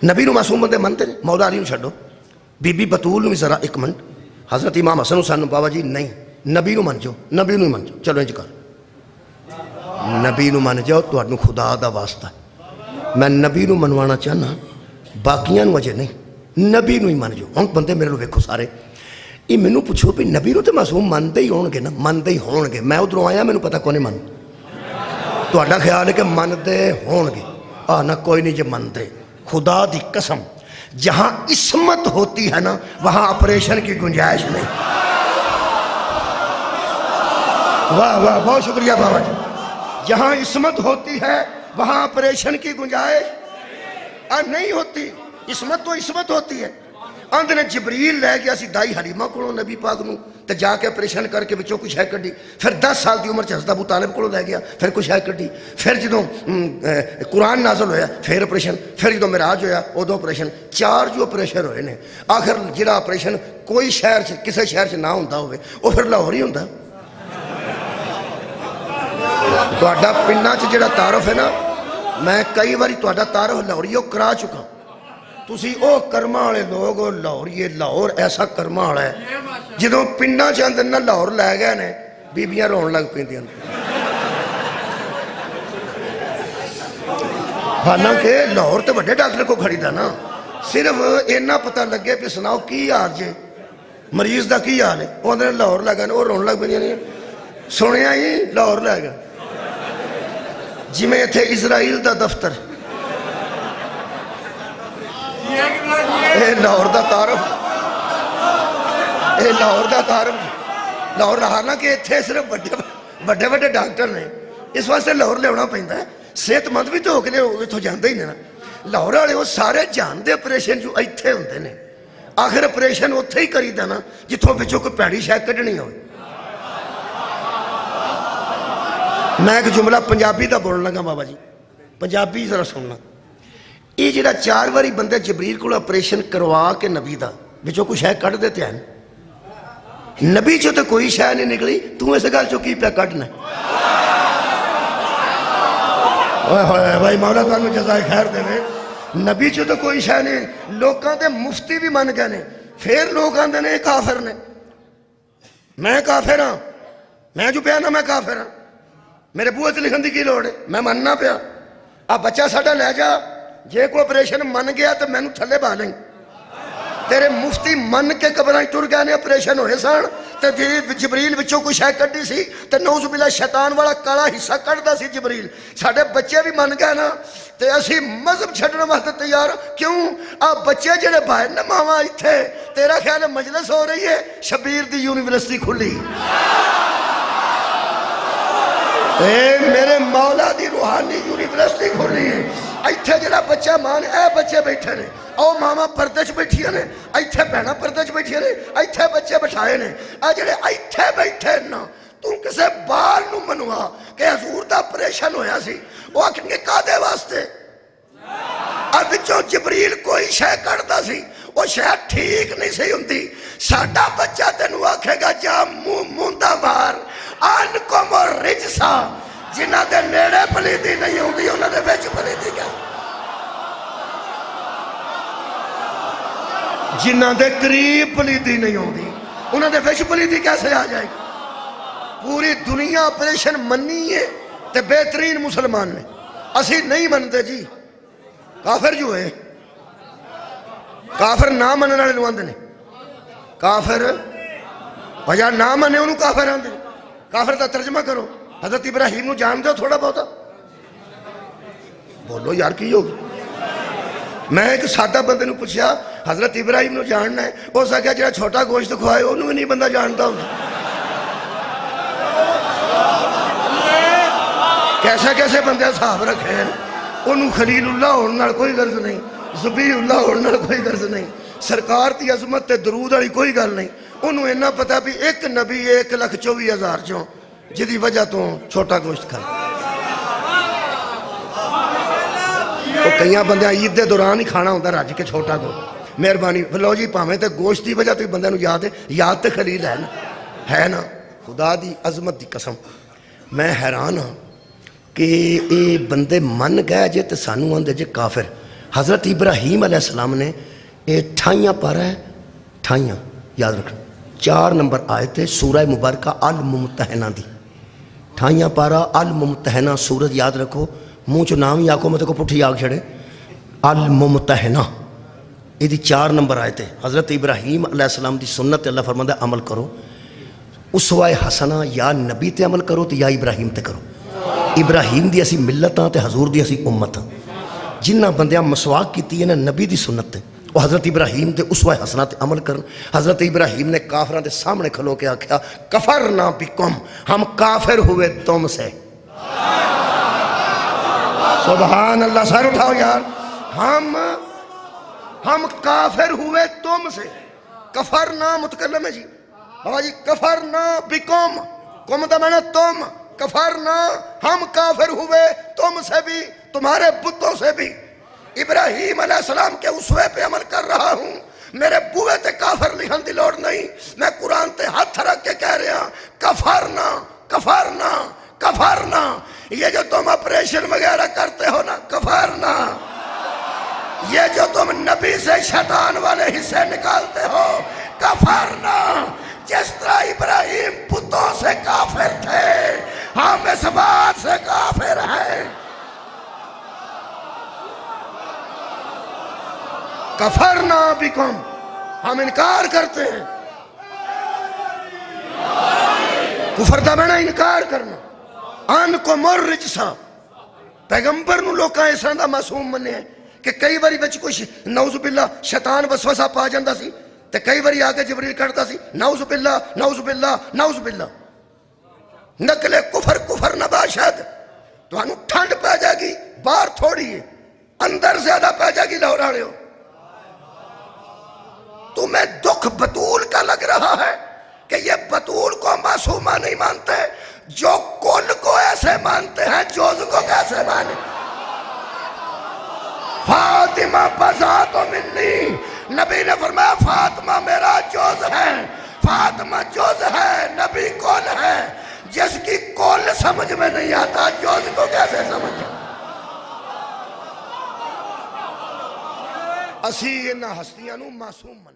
نبی نو معصوم بندے منتے ہیں؟ مولا علی نو چھڈو، بی بی بطول نو بھی ذرا ایک منٹ، حضرت امام حسن حسین بابا جی نہیں، نبی نو من جاؤ، نبی نو من جاؤ، چلو انج کر نبی نو من جاؤ، تہاڈوں خدا دا واسطہ میں نبی نو منوانا چاہنا، باقیاں نو اجے نہیں، نبی نو ہی من جاؤ۔ ہن بندے میرے لو ویکھو سارے، یہ مینوں پوچھو بھی نبی نو تے معصوم منتے ہی ہون گے نا، منتے ہی ہون گے، میں ادھروں آیا مینوں پتہ کونے من، تہاڈا خیال ہے کہ منتے ہون گے، نہ کوئی نہیں جو منتے، خدا دی قسم جہاں عصمت ہوتی ہے نا وہاں آپریشن کی گنجائش نہیں۔ واہ واہ، بہت شکریہ بابا جی۔ جہاں عصمت ہوتی ہے وہاں آپریشن کی گنجائش نہیں ہوتی۔ عصمت تو عصمت ہوتی ہے۔ اندھ نے جبریل لے گیا سی دائی حلیمہ کو نبی پاک نو تے جا کے آپریشن کر کے بچوں کچھ ہے کڈی، پھر 10 سال دی عمر چ حضرت ابو طالب کو لے گیا، پھر کچھ ہے کڈی، پھر جدوں قرآن نازل ہویا پھر آپریشن، پھر جدوں معراج ہویا ادو آپریشن، 4 جو آپریشن ہوئے نے۔ آخر جڑا آپریشن کوئی شہر کسی شہر چ نہ ہوندا ہوئے وہ پھر لاہور ہی ہوندا۔ تہاڈا پنڈاں چ جڑا تعارف ہے نا، میں کئی باری تہاڈا تعارف لاہوریو کرا چکا، تسی او کرما والے لوگ ہو لاہوریے، لاہور ایسا کرما والا ہے جدوں پنڈاں چ اندر نہ لاہور لے گئے نے بیبیاں رون لگ پیندیاں، حالانکہ لاہور تے بڑے ڈاکٹر کو کھڑی دا نا، صرف اینا پتہ لگے پہ سناؤ کی حال جے مریض دا کی حال ہے، وہ اندر لاہور لے گئے وہ رون لگ پیندیاں نہیں، سنیا ہی لاہور لے گئے جی میں تھے اسرائیل دا دفتر، اے لاہور دا تعارف، اے لاہور دا تعارف، لاہور حالانکہ اتھے صرف بڑے بڑے ڈاکٹر نے، اس واسطے لاہور لے ہونا پہنتا ہے، صحت مند بھی تو ہو کے لے اتھو جاندے ہی نہیں، لاہور والے وہ سارے جاندے آپریشن جو ایتھے ہوندے نے، آخر آپریشن اتھے ہی کری دا نا جتھوں بچوں کوئی پیڑی شاید کڈنی ہوئے۔ میں ایک جملہ پنجابی دا بولن لگا بابا جی، پنجابی ذرا سننا، یہ جڑا 4 باری بندے جبریل کو آپریشن کروا کے نبی دا بچوں کوئی شاید کٹ دیتے ہیں، نبی چو تو کوئی شاید نہیں نکلی، تو ایسے گل چو کی پہ کٹنا ہے؟ بھائی مولا تعالیٰ جزائے خیر دے میں، نبی چو تو کوئی شاید نہیں، لوگاں دے مفتی بھی من گئے نے، پھر لوگ آندے نے کافر نے، میں کافر ہاں، میں جو پیا نا میں کافر ہاں، میرے بوئے تے لکھن دی کی لوڑ ہے، میں مننا پیا، اب بچہ ساڑھا لے جا، جے کو آپریشن من گیا تو میں نو تھلے با لیں، تیرے مفتی من کے قبرائیں ٹر گئے نے آپریشن ہوئے سان، تے جبریل بچوں کو شاید کٹی سی، تے نعوذ باللہ شیطان والا کالا حصہ کٹدا سی جبریل، ساڑھے بچے بھی من گئے نا، تے اسی مذہب چھڑنا واسطے تیار، کیوں؟ آپ بچے جڑے باہر نہ ماما تھے، تیرا خیال ہے مجلس ہو رہی ہے، شبیر دی یونیورسٹی کھلی، اے میرے مولا دی روحانی یونیورسٹی کھلی ہے، ایتھے جڑا بچہ مان اے بچے بیٹھے نے، او ماما پردے چ بیٹھیا نے، ایتھے بہنا پردے چ بیٹھیا نے، ایتھے بچے بٹھائے نے، اے جڑے ایتھے بیٹھے نا، تو کسے بال نو منوا کہ حضور دا آپریشن ہویا سی، وہ آکھیں گے کادے واسطے؟ اب بچوں جبریل کوئی شے کردا سی، وہ شے ٹھیک نہیں سی ہوندی، ساڈا بچہ تینوں آکھے گا جا موندا مار، آن کو مور رجسا، جنہ دے نیڑے پلیدی نہیں ہوندی انہوں دے بیچ پلیدی کیا، جنہ دے قریب پلیدی نہیں ہوندی انہوں دے بیچ پلیدی کیسے آ جائے گی؟ پوری دنیا آپریشن منی ہے تے بہترین مسلمان نے، اسی نہیں منتے جی، کافر جو ہے، کافر نہ مننے والے لوگ آندے نے، کافر بجا نہ منے انہوں کافر آندے، کافر دا ترجمہ کرو، حضرت ابراہیم نو جان دو تھوڑا بہتا، بولو یار کی ہوگی؟ میں ایک سادہ بندے نو پوچھیا حضرت ابراہیم نو جاننا ہے، وہ سا کیا جڑا چھوٹا گوشت کھوائے انہوں نہیں بندہ جانتا ہوں، کیسے بندے صاحب رکھے ہیں، انہوں خلیل اللہ ہونے کوئی غرض نہیں، زبی اللہ ہونے کوئی غرض نہیں، سرکار دی عظمت تے درود والی کوئی گل نہیں، انہوں اینا پتا بھی ایک نبی 1,24,000 چوں جدی وجہ تو چھوٹا گوشت کھا، وہ کئیاں بندیاں عید دے دوران ہی کھانا ہوندہ راج کے چھوٹا گوشت، مہربانی بلو جی پاہمیں تے گوشت دی وجہ تو بندے نو یاد ہے، یاد تے خلیل ہے نا، خدا دی عظمت دی قسم، میں حیران ہاں کہ اے بندے من گئے جے تے سانو آندے جے کافر، حضرت ابراہیم علیہ السلام نے یہ 28 پارہ ہے، 28 یاد رکھنا، 4 نمبر آیت ہے سورہ مبارکہ الممتحنہ دی، 28 پارہ الممتحنہ سورت یاد رکھو، منہ چو نام ہی آکو مت کو پٹھی آگ چھڑے، الممتحنہ یہ 4 نمبر آیت ہے۔ حضرت ابراہیم علیہ السلام دی سنت اللہ فرماتا ہے عمل کرو، اسوہ حسنہ یا نبی تے عمل کرو تے یا ابراہیم تے کرو۔ ابراہیم دی اسی ملت ہاں تے حضور دی اسی امت ہاں، جنہ بندیاں مسواک کیتی ہے نا نبی دی سنت تے وہ حضرت ابراہیم تے اسوہ حسنہ تے عمل کرن۔ حضرت ابراہیم نے کافران دے سامنے کھلو کے آکھیا کفرنا بکم، ہم کافر ہوئے تم سے۔ سبحان اللہ، سر اٹھاؤ یار، ہم کافر ہوئے تم سے۔ کفرنا متکلم ہے جی بابا جی، کفرنا بکم، کم دا معنی تم، کفرنا ہم کافر ہوئے تم سے بھی، تمہارے بتوں سے بھی۔ ابراہیم علیہ السلام کے اسوے پہ عمل کر رہا ہوں، میرے بوئے تے کافر لکھن دی لوڑ نہیں، میں قرآن تے ہاتھ رکھ کے کہہ رہا کفرنا کفرنا کفرنا۔ یہ جو تم آپریشن وغیرہ کرتے ہو نا کفرنا، یہ جو تم نبی سے شیطان والے حصے نکالتے ہو کفرنا، جس طرح ابراہیم بتوں سے کافر تھے ہم اس بات سے کافر ہیں۔ کفرنا بکم، ہم انکار کرتے ہیں۔ کفر دا معنی انکار کرنا، ان کو مرجسا۔ پیغمبر نو لوکاں اس طرح دا معصوم منے ہیں کہ کئی باری بچ کوئی نعوذ باللہ شیطان وسوسہ پا جاندہ سی تے کئی باری آگے جبریل کرتا سی نعوذ باللہ نعوذ باللہ نعوذ باللہ۔ نقل کفر کفر نباشد، تو انہوں ٹھنڈ پہ جائے گی، باہر تھوڑی ہے، اندر زیادہ پہ جائے گی لہراڑے ہو۔ تمہیں دکھ بطول کا لگ رہا ہے کہ یہ بطول کو معصومہ نہیں مانتے، جو کل کو ایسے مانتے ہیں جوز کو کیسے مانے؟ فاطمہ بذات منی، نبی نے فرمایا فاطمہ میرا جوز ہے، فاطمہ جوز ہے، نبی کل ہے۔ جس کی کل سمجھ میں نہیں آتا جوز کو کیسے سمجھ؟ اسی انہا ہستیاں نو معصوم من